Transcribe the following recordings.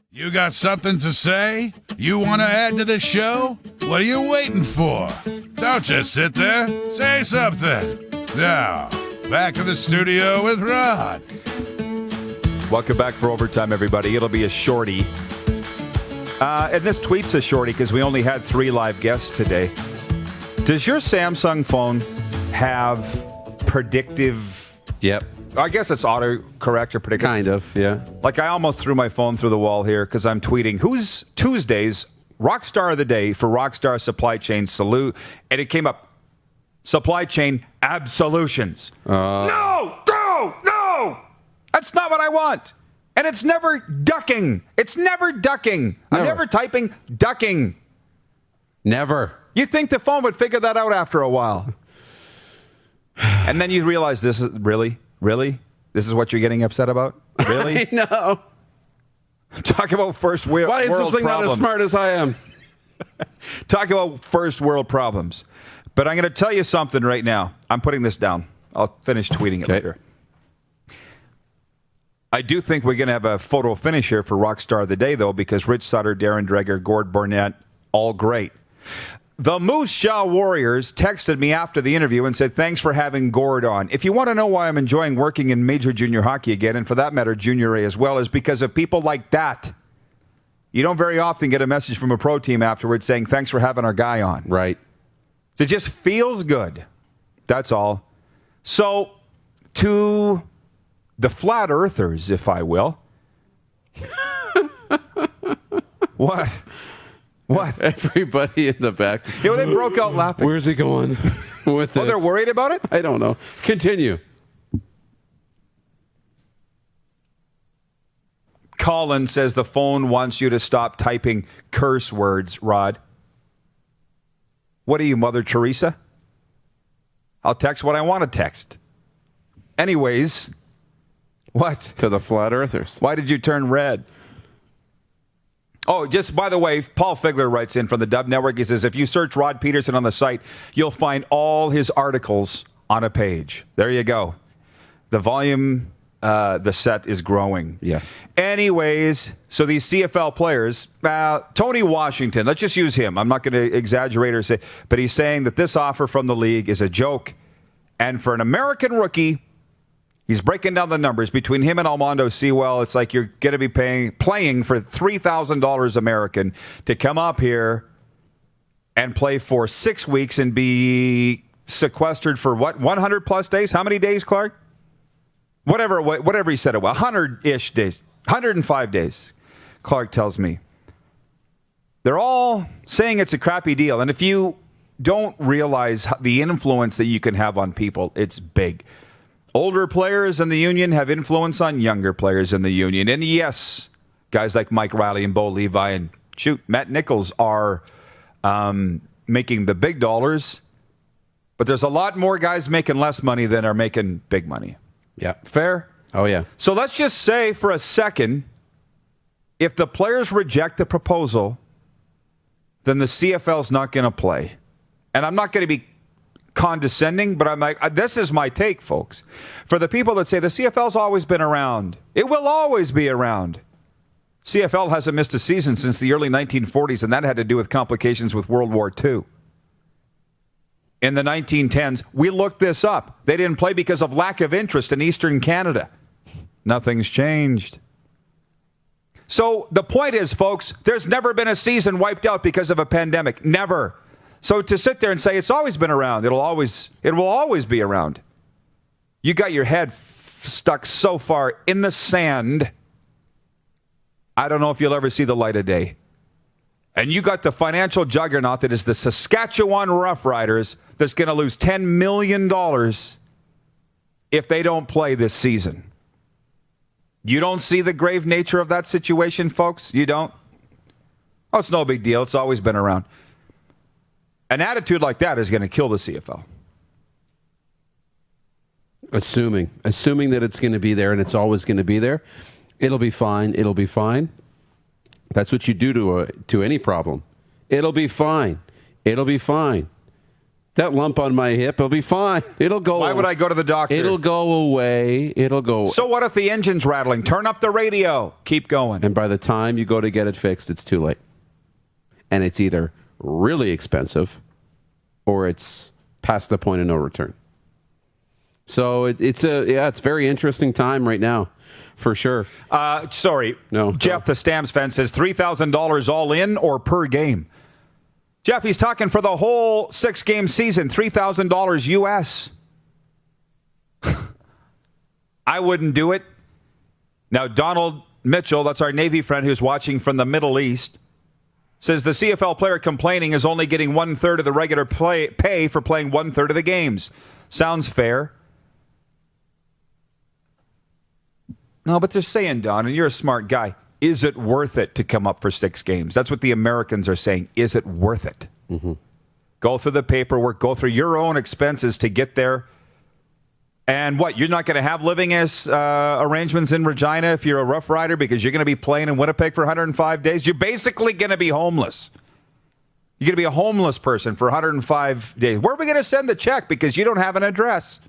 You got something to say? You want to add to the show? What are you waiting for? Don't just sit there. Say something. Now, back to the studio with Rod. Welcome back for overtime, everybody. It'll be a shorty. And this tweet's a shorty because we only had 3 live guests today. Does your Samsung phone have predictive? Yep. I guess it's autocorrect or predictive. Kind of, yeah. Like I almost threw my phone through the wall here because I'm tweeting, who's Tuesday's Rockstar of the Day for Rockstar Supply Chain Salute? And it came up, Supply Chain Absolutions. No! That's not what I want. And it's never ducking. I'm never typing ducking. Never. You'd think the phone would figure that out after a while. And then you realize this is really? This is what you're getting upset about? Really? I know. Talk about first world problems. Why is this thing not as smart as I am? Talk about first world problems. But I'm going to tell you something right now. I'm putting this down. I'll finish tweeting it later. I do think we're going to have a photo finish here for Rockstar of the Day, though, because Rich Sutter, Darren Dreger, Gord Burnett, all great. The Moose Jaw Warriors texted me after the interview and said, thanks for having Gord on. If you want to know why I'm enjoying working in major junior hockey again, and for that matter, junior A as well, is because of people like that. You don't very often get a message from a pro team afterwards saying, thanks for having our guy on. Right. So it just feels good. That's all. So, to the flat earthers, if I will. What? Everybody in the back. You know, they broke out laughing. Where's he going with this? Oh, they're worried about it? I don't know. Continue. Colin says the phone wants you to stop typing curse words, Rod. What are you, Mother Teresa? I'll text what I want to text. Anyways, what? To the flat earthers. Why did you turn red? Oh, just by the way, Paul Figler writes in from the Dub Network. He says, if you search Rod Pedersen on the site, you'll find all his articles on a page. There you go. The volume, the set is growing. Yes. Anyways, so these CFL players, Tony Washington, let's just use him. I'm not going to exaggerate or say, but he's saying that this offer from the league is a joke. And for an American rookie, he's breaking down the numbers between him and Almondo Sewell. It's like you're going to be playing for $3,000 American to come up here and play for 6 weeks and be sequestered for what? 100 plus days? How many days, Clark? Whatever he said it was. 100-ish days. 105 days. Clark tells me. They're all saying it's a crappy deal. And if you don't realize the influence that you can have on people, it's big. Older players in the union have influence on younger players in the union. And yes, guys like Mike Riley and Bo Levi and Matt Nichols are making the big dollars. But there's a lot more guys making less money than are making big money. Yeah. Fair? Oh, yeah. So let's just say for a second, if the players reject the proposal, then the CFL's not going to play. And I'm not going to be condescending, but I'm like, this is my take, folks. For the people that say the CFL's always been around, it will always be around. CFL hasn't missed a season since the early 1940s, and that had to do with complications with World War II. In the 1910s, we looked this up. They didn't play because of lack of interest in Eastern Canada. Nothing's changed. So the point is, folks, there's never been a season wiped out because of a pandemic. Never. So to sit there and say it's always been around, it will always be around. You got your head stuck so far in the sand, I don't know if you'll ever see the light of day. And you got the financial juggernaut that is the Saskatchewan Roughriders that's going to lose $10 million if they don't play this season. You don't see the grave nature of that situation, folks? You don't? Oh, it's no big deal. It's always been around. An attitude like that is going to kill the CFL. Assuming that it's going to be there and it's always going to be there, it'll be fine. It'll be fine. That's what you do to any problem. It'll be fine. It'll be fine. That lump on my hip, it'll be fine. It'll go. Why would I go to the doctor? It'll go away. It'll go away. So what if the engine's rattling? Turn up the radio. Keep going. And by the time you go to get it fixed, it's too late. And it's either really expensive or it's past the point of no return. So it's a very interesting time right now, for sure. Sorry. No. Jeff, the Stamps fan, says $3,000 all in or per game? Jeff, he's talking for the whole 6-game season, $3,000 US. I wouldn't do it. Now, Donald Mitchell, that's our Navy friend who's watching from the Middle East, says the CFL player complaining is only getting 1/3 of the regular pay for playing 1/3 of the games. Sounds fair. No, but they're saying, Don, and you're a smart guy, is it worth it to come up for 6 games? That's what the Americans are saying. Is it worth it? Mm-hmm. Go through the paperwork, go through your own expenses to get there. And what, you're not going to have living as arrangements in Regina if you're a Rough Rider because you're going to be playing in Winnipeg for 105 days? You're basically going to be homeless. You're going to be a homeless person for 105 days. Where are we going to send the check because you don't have an address?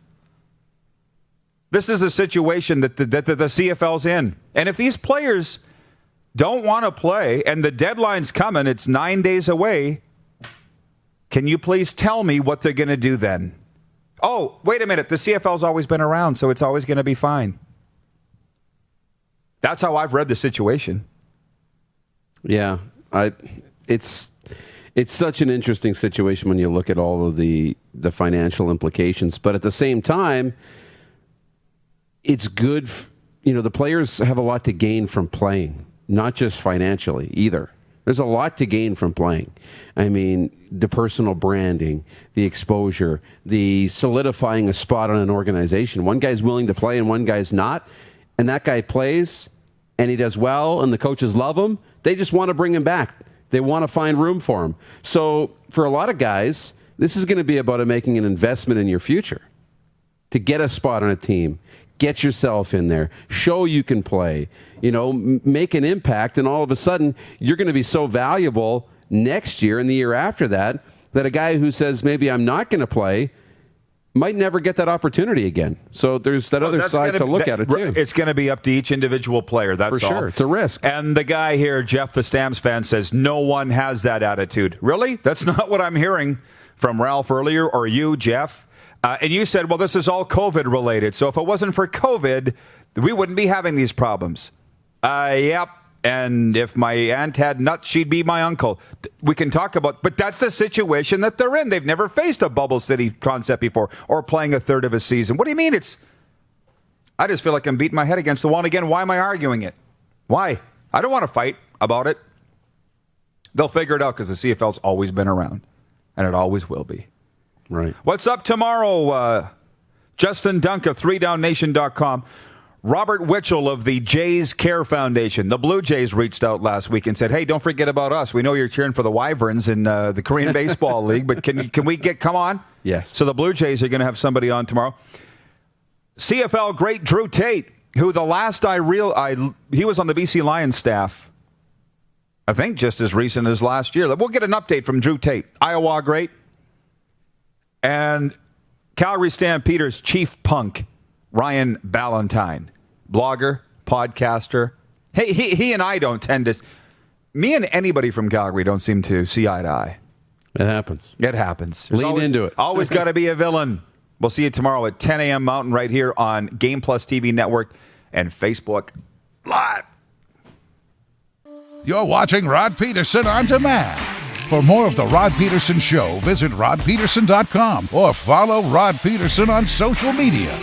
This is a situation that the CFL's in. And if these players don't want to play and the deadline's coming, it's 9 days away, can you please tell me what they're going to do then? Oh, wait a minute. The CFL's always been around, so it's always going to be fine. That's how I've read the situation. Yeah, it's such an interesting situation when you look at all of the financial implications. But at the same time, it's good. The players have a lot to gain from playing, not just financially either. There's a lot to gain from playing. I mean, the personal branding, the exposure, the solidifying a spot on an organization. One guy's willing to play and one guy's not. And that guy plays and he does well and the coaches love him. They just want to bring him back. They want to find room for him. So for a lot of guys, this is going to be about making an investment in your future. To get a spot on a team, get yourself in there, show you can play, make an impact, and all of a sudden you're going to be so valuable next year and the year after that a guy who says maybe I'm not going to play might never get that opportunity again. So there's that other side to look at it too. It's going to be up to each individual player, that's all. For sure, it's a risk. And the guy here, Jeff the Stamps fan, says no one has that attitude. Really? That's not what I'm hearing from Ralph earlier or you, Jeff. And you said, well, this is all COVID related. So if it wasn't for COVID, we wouldn't be having these problems. Yep. And if my aunt had nuts, she'd be my uncle. We can talk about, but that's the situation that they're in. They've never faced a bubble city concept before or playing a third of a season. What do you mean? I just feel like I'm beating my head against the wall. And again, why am I arguing it? Why? I don't want to fight about it. They'll figure it out because the CFL's always been around and it always will be. Right. What's up tomorrow? Justin Dunk of 3downnation.com. Robert Witchell of the Jays Care Foundation. The Blue Jays reached out last week and said, hey, don't forget about us. We know you're cheering for the Wyverns in the Korean Baseball League, but can we come on? Yes. So the Blue Jays are going to have somebody on tomorrow. CFL great Drew Tate, who the last he was on the BC Lions staff, I think just as recent as last year. We'll get an update from Drew Tate. Iowa great. And Calgary Stampeders chief punk, Ryan Ballantyne, blogger, podcaster. Hey, he and I don't tend to... Me and anybody from Calgary don't seem to see eye to eye. It happens. It happens. Lean into it. Always got to be a villain. We'll see you tomorrow at 10 a.m. Mountain right here on Game Plus TV Network and Facebook Live. You're watching Rod Pedersen On Demand. For more of The Rod Pedersen Show, visit rodpedersen.com or follow Rod Pedersen on social media.